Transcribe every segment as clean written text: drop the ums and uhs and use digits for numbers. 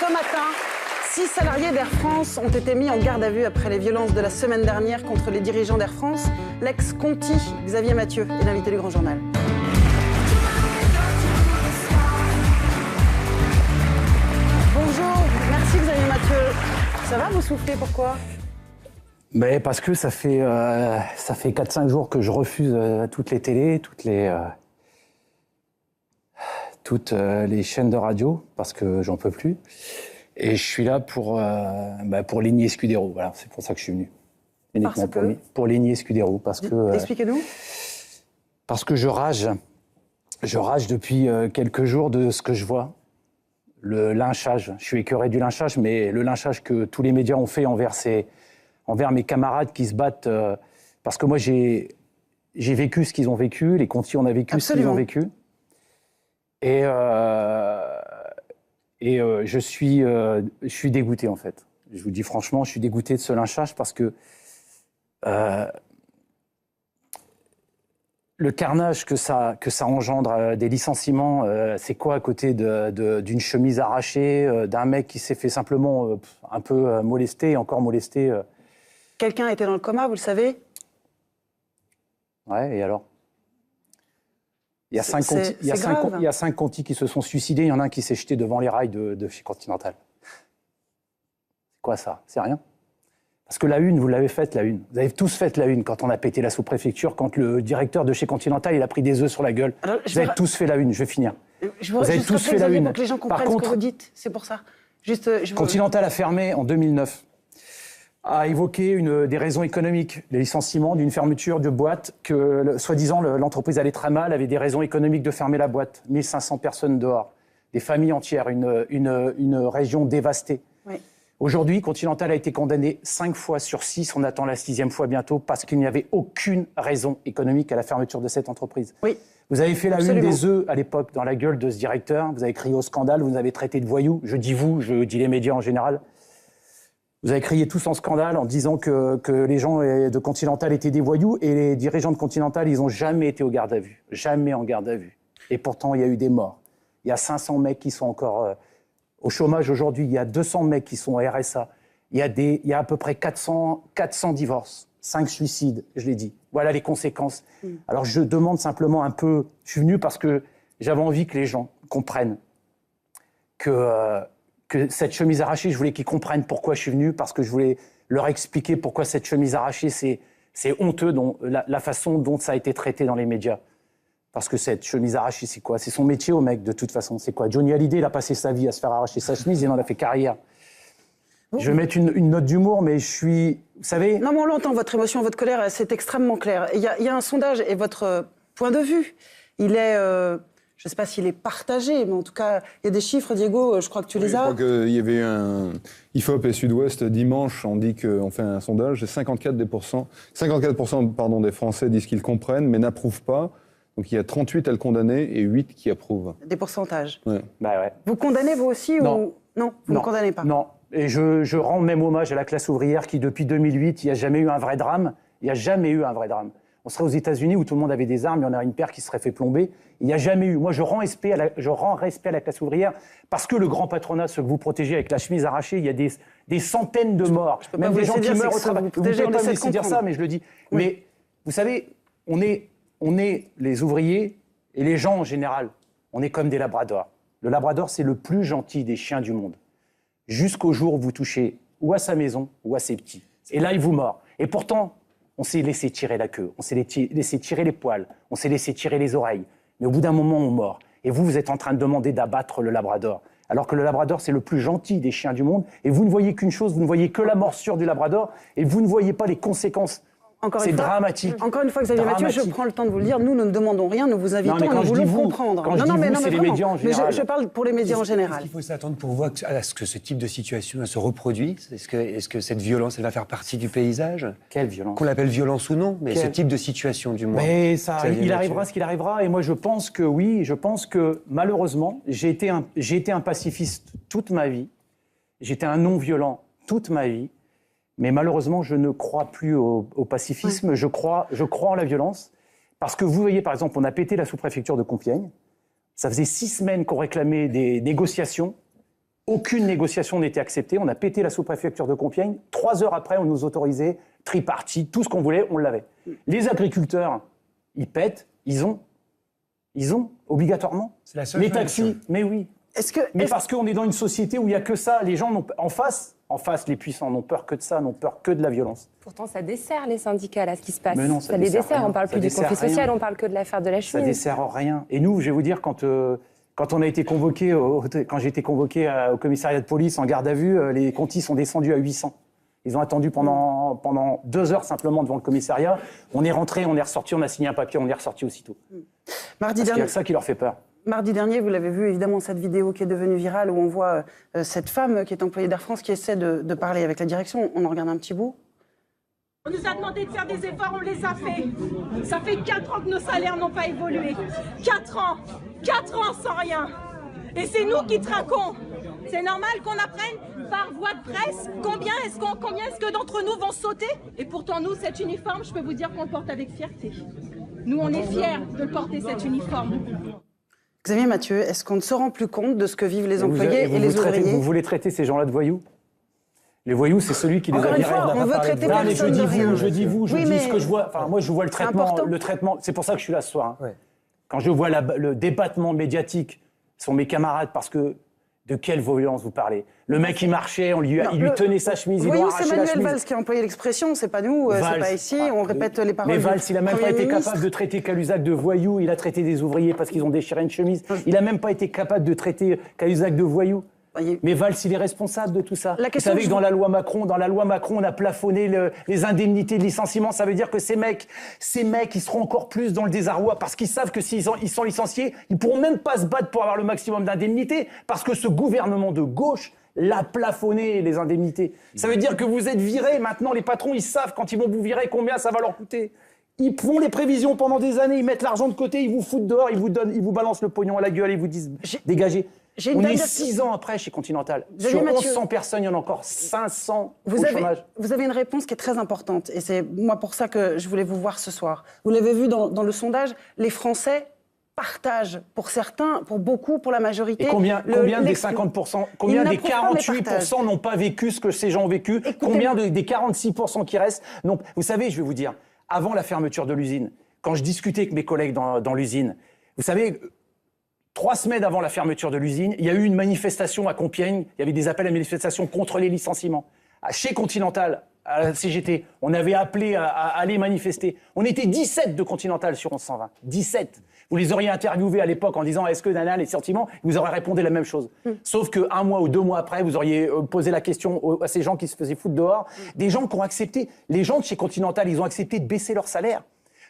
Ce matin, 6 salariés d'Air France ont été mis en garde à vue après les violences de la semaine dernière contre les dirigeants d'Air France. L'ex-Conti, Xavier Mathieu, est l'invité du Grand Journal. Bonjour, merci Xavier Mathieu. Ça va, vous soufflez, pourquoi ? Mais parce que ça fait 4-5 jours que je refuse toutes les télés, toutes les chaînes de radio, parce que j'en peux plus. Et je suis là pour Ligny Scudero. Voilà, c'est pour ça que je suis venu. Uniquement pour Ligny Scudero. Expliquez-nous. Parce que je rage. Je rage depuis quelques jours de ce que je vois. Le lynchage. Je suis écœuré du lynchage, mais le lynchage que tous les médias ont fait envers mes camarades qui se battent. Parce que moi, j'ai vécu ce qu'ils ont vécu. Les Conti, on a vécu Absolument. ce qu'ils ont vécu. Et je suis dégoûté, en fait. Je vous dis franchement, je suis dégoûté de ce lynchage parce que le carnage que ça engendre, des licenciements, c'est quoi à côté d'une chemise arrachée, d'un mec qui s'est fait simplement un peu molester, encore molester. Quelqu'un était dans le coma, vous le savez ? Ouais, et alors ? Il y a 5 Conti qui se sont suicidés, il y en a un qui s'est jeté devant les rails de chez Continental. C'est quoi ça ? C'est rien. Parce que la une, vous l'avez faite, la une. Vous avez tous fait la une quand on a pété la sous-préfecture, quand le directeur de chez Continental, il a pris des œufs sur la gueule. Alors, vous avez tous fait la une, je vais finir. Vous avez tous fait la une. Pour que les gens comprennent ce que vous dites, c'est pour ça. Continental a fermé en 2009. A évoqué des raisons économiques, des licenciements, d'une fermeture de boîte, que soi-disant l'entreprise allait très mal, avait des raisons économiques de fermer la boîte. 1500 personnes dehors, des familles entières, une région dévastée. Oui. Aujourd'hui, Continental a été condamné 5 fois sur 6, on attend la 6e fois bientôt, parce qu'il n'y avait aucune raison économique à la fermeture de cette entreprise. Oui. Vous avez fait la Absolument. une des œufs à l'époque dans la gueule de ce directeur, vous avez crié au scandale, vous nous avez traité de voyous, je dis vous, je dis les médias en général. Vous avez crié tous en scandale en disant que les gens de Continental étaient des voyous et les dirigeants de Continental, ils n'ont jamais été au garde à vue. Jamais en garde à vue. Et pourtant, il y a eu des morts. Il y a 500 mecs qui sont encore au chômage aujourd'hui. Il y a 200 mecs qui sont au RSA. Il y a à peu près 400 divorces, 5 suicides, je l'ai dit. Voilà les conséquences. Alors je demande simplement un peu... Je suis venu parce que j'avais envie que les gens comprennent que cette chemise arrachée, je voulais qu'ils comprennent pourquoi je suis venu, parce que je voulais leur expliquer pourquoi cette chemise arrachée, c'est honteux, la façon dont ça a été traité dans les médias. Parce que cette chemise arrachée, c'est quoi ? C'est son métier au mec, de toute façon. C'est quoi ? Johnny Hallyday, il a passé sa vie à se faire arracher sa chemise, il en a fait carrière. Je vais mettre une note d'humour, mais je suis... Vous savez... Non, mais on l'entend, votre émotion, votre colère, c'est extrêmement clair. Il y a un sondage, et votre point de vue, il est... je ne sais pas s'il est partagé, mais en tout cas, il y a des chiffres, Diego, je crois que tu les as. Je crois qu'il y avait un IFOP et Sud-Ouest dimanche, on fait un sondage, 54% des Français disent qu'ils comprennent, mais n'approuvent pas. Donc il y a 38 à le condamner et 8 qui approuvent. Des pourcentages. Ouais. Bah ouais. Vous condamnez vous aussi Non. Non, vous ne condamnez pas. Non, et je rends même hommage à la classe ouvrière qui, depuis 2008, il n'y a jamais eu un vrai drame. Il n'y a jamais eu un vrai drame. On serait aux États-Unis où tout le monde avait des armes, il y en a une paire qui se serait fait plomber. Il n'y a jamais eu. Moi, je rends respect à la classe ouvrière parce que le grand patronat, ceux que vous protégez avec la chemise arrachée, il y a des centaines de morts. Je peux même pas des vous gens laisser qui dire, meurent au c'est que ça travail. vous Vous ne protégez, pouvez on pas me essaie de laisser dire ça, comprendre. mais je le dis. Oui. Mais vous savez, on est les ouvriers et les gens en général, on est comme des labradors. Le labrador, c'est le plus gentil des chiens du monde. Jusqu'au jour où vous touchez ou à sa maison ou à ses petits. Et là, il vous mord. Et pourtant, on s'est laissé tirer la queue, on s'est laissé tirer les poils, on s'est laissé tirer les oreilles. Mais au bout d'un moment, on mord. Et vous êtes en train de demander d'abattre le labrador. Alors que le labrador, c'est le plus gentil des chiens du monde. Et vous ne voyez qu'une chose, vous ne voyez que la morsure du labrador. Et vous ne voyez pas les conséquences. C'est dramatique. Encore une fois, Xavier Mathieu, je prends le temps de vous le dire. Nous ne demandons rien, nous vous invitons, nous voulons comprendre. Quand je dis vous, c'est les médias en général. Je parle pour les médias en général. Est-ce qu'il faut s'attendre pour vous à ce que ce type de situation se reproduise ? Est-ce que cette violence, elle va faire partie du paysage ? Quelle violence ? Qu'on l'appelle violence ou non, mais ce type de situation, du moins. Mais il arrivera ce qu'il arrivera. Et moi, je pense que oui, je pense que malheureusement, j'ai été un pacifiste toute ma vie. J'étais un non-violent toute ma vie. Mais malheureusement, je ne crois plus au pacifisme, je crois en la violence. Parce que vous voyez, par exemple, on a pété la sous-préfecture de Compiègne. Ça faisait 6 semaines qu'on réclamait des négociations. Aucune négociation n'était acceptée. On a pété la sous-préfecture de Compiègne. 3 heures après, on nous autorisait tripartite, tout ce qu'on voulait, on l'avait. Les agriculteurs, ils pètent, ils ont, obligatoirement. C'est la seule Les solution. taxis, mais oui. Parce qu'on est dans une société où il n'y a que ça. Les gens, en face, les puissants n'ont peur que de ça, n'ont peur que de la violence. Pourtant, ça dessert les syndicats, là, ce qui se passe. Mais non, ça dessert rien. On parle Ça plus du dessert conflit rien. social, on parle que de l'affaire de la Ça chemise. dessert rien. Et nous, je vais vous dire, quand on a été convoqué, quand j'ai été convoqué au commissariat de police en garde à vue, les contis sont descendus à 800. Ils ont attendu pendant 2 heures simplement devant le commissariat. On est rentré, on est ressorti, on a signé un papier, on est ressorti aussitôt. Parce qu'il y a que ça qui leur fait peur. Mardi dernier, vous l'avez vu, évidemment, cette vidéo qui est devenue virale où on voit cette femme qui est employée d'Air France qui essaie de parler avec la direction. On en regarde un petit bout. On nous a demandé de faire des efforts, on les a fait. Ça fait 4 ans que nos salaires n'ont pas évolué. 4 ans 4 ans sans rien. Et c'est nous qui trinquons. C'est normal qu'on apprenne par voie de presse combien est-ce que d'entre nous vont sauter. Et pourtant, nous, cet uniforme, je peux vous dire qu'on le porte avec fierté. Nous, on est fiers de le porter, cet uniforme. Xavier Mathieu, est-ce qu'on ne se rend plus compte de ce que vivent les employés et les ouvriers? Vous voulez traiter ces gens-là de voyous? Les voyous, c'est celui qui les Encore a une virés. fois, on veut traiter personne de rien. Je dis mais ce que je vois. Enfin, moi, je vois le important. traitement. C'est pour ça que je suis là ce soir. Ouais. Quand je vois le débattement médiatique sur mes camarades, parce que de quelle violence vous parlez? Le mec, il marchait, il lui tenait sa chemise, il lui voyou, arrachait c'est la Manuel chemise. Valls qui a employé l'expression, c'est pas nous, c'est Valls. pas ici, on répète les paroles. Mais du Valls, il n'a même pas Premier été ministre. capable de traiter Cahuzac de voyou. Il a traité des ouvriers parce qu'ils ont déchiré une chemise. Il n'a même pas été capable de traiter Cahuzac de voyou. Voyez. Mais Valls, il est responsable de tout ça. La Vous question savez que que je dans la loi Macron, on a plafonné les indemnités de licenciement. Ça veut dire que ces mecs, ils seront encore plus dans le désarroi parce qu'ils savent que s'ils sont licenciés, ils pourront même pas se battre pour avoir le maximum d'indemnités parce que ce gouvernement de gauche l'a plafonné, les indemnités. Ça veut dire que vous êtes virés. Maintenant, les patrons, ils savent quand ils vont vous virer combien ça va leur coûter. Ils font les prévisions pendant des années, ils mettent l'argent de côté, ils vous foutent dehors, ils vous balancent le pognon à la gueule, ils vous disent dégagez. On est 6 ans après chez Continental. Sur 1100 personnes, il y en a encore 500 au chômage. Vous avez une réponse qui est très importante, et c'est moi pour ça que je voulais vous voir ce soir. Vous l'avez vu dans le sondage, les Français partagent, pour certains, pour beaucoup, pour la majorité. Et combien des 50%, combien des 48% n'ont pas vécu ce que ces gens ont vécu? Combien des 46% qui restent? Non, vous savez, je vais vous dire, avant la fermeture de l'usine, quand je discutais avec mes collègues dans l'usine, vous savez, 3 semaines avant la fermeture de l'usine, il y a eu une manifestation à Compiègne. Il y avait des appels à manifestation contre les licenciements. Chez Continental, à la CGT, on avait appelé à aller manifester. On était 17 de Continental sur 1120. 17. Vous les auriez interviewés à l'époque en disant « Est-ce que Nana, les sentiments ?» Ils vous auraient répondu la même chose. Sauf qu'un mois ou 2 mois après, vous auriez posé la question à ces gens qui se faisaient foutre dehors. Des gens qui ont accepté, les gens de chez Continental, ils ont accepté de baisser leur salaire,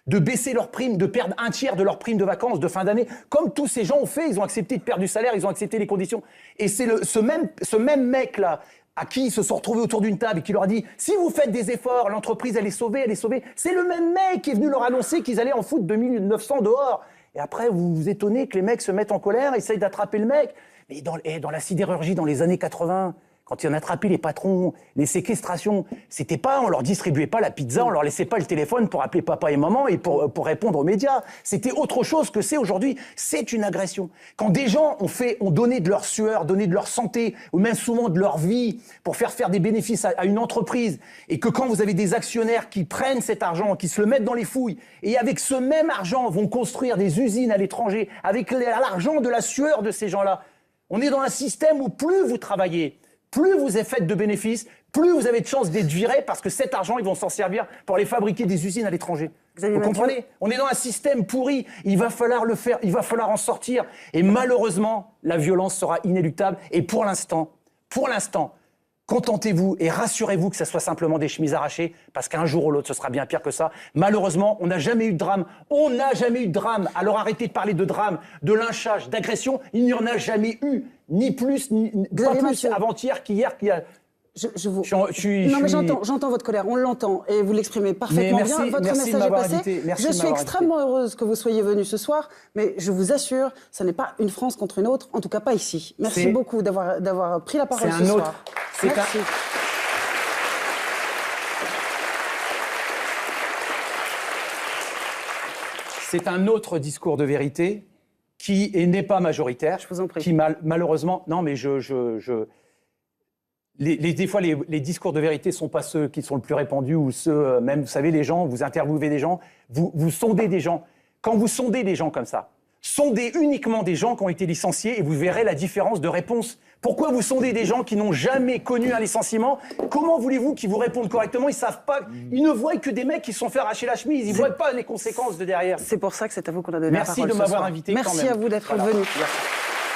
de baisser leur prime, de perdre 1/3 de leur prime de vacances de fin d'année. Comme tous ces gens ont fait, ils ont accepté de perdre du salaire, ils ont accepté les conditions. Et c'est ce même mec-là à qui ils se sont retrouvés autour d'une table et qui leur a dit « Si vous faites des efforts, l'entreprise, elle est sauvée, elle est sauvée. » C'est le même mec qui est venu leur annoncer qu'ils allaient en foutre 2900 dehors. Et après, vous vous étonnez que les mecs se mettent en colère, essayent d'attraper le mec. Mais dans la sidérurgie, dans les années 80... Quand ils ont attrapé les patrons, les séquestrations, c'était pas, on leur distribuait pas la pizza, on leur laissait pas le téléphone pour appeler papa et maman et pour répondre aux médias. C'était autre chose que c'est aujourd'hui. C'est une agression. Quand des gens ont donné de leur sueur, donné de leur santé, ou même souvent de leur vie pour faire des bénéfices à une entreprise, et que quand vous avez des actionnaires qui prennent cet argent, qui se le mettent dans les fouilles, et avec ce même argent vont construire des usines à l'étranger, avec l'argent de la sueur de ces gens-là, on est dans un système où plus vous travaillez, plus vous faites de bénéfices, plus vous avez de chances d'être virés parce que cet argent, ils vont s'en servir pour aller fabriquer des usines à l'étranger. Vous comprenez? On est dans un système pourri. Il va falloir le faire. Il va falloir en sortir. Et malheureusement, la violence sera inéluctable. Et pour l'instant, contentez-vous et rassurez-vous que ça soit simplement des chemises arrachées, parce qu'un jour ou l'autre, ce sera bien pire que ça. Malheureusement, on n'a jamais eu de drame. On n'a jamais eu de drame. Alors arrêtez de parler de drame, de lynchage, d'agression. Il n'y en a jamais eu. Ni plus, pas plus avant-hier qu'hier. Non, mais j'entends votre colère, on l'entend, et vous l'exprimez parfaitement bien. Votre message est passé. Je suis extrêmement heureuse que vous soyez venu ce soir, mais je vous assure, ce n'est pas une France contre une autre, en tout cas pas ici. Merci beaucoup d'avoir pris la parole ce soir. Merci. C'est un autre discours de vérité qui n'est pas majoritaire, je vous en prie. qui malheureusement... Non, mais des fois, les discours de vérité ne sont pas ceux qui sont le plus répandus ou ceux, même, vous savez, les gens, vous interviewez des gens, vous sondez des gens. Quand vous sondez des gens comme ça, sondez uniquement des gens qui ont été licenciés et vous verrez la différence de réponse. Pourquoi vous sondez des gens qui n'ont jamais connu un licenciement? Comment voulez-vous qu'ils vous répondent correctement? Ils savent pas, ils ne voient que des mecs qui se sont fait arracher la chemise, ils ne voient pas les conséquences de derrière. C'est pour ça que c'est à vous qu'on a donné la parole. Merci de m'avoir invité. Merci à vous d'être venu. Merci.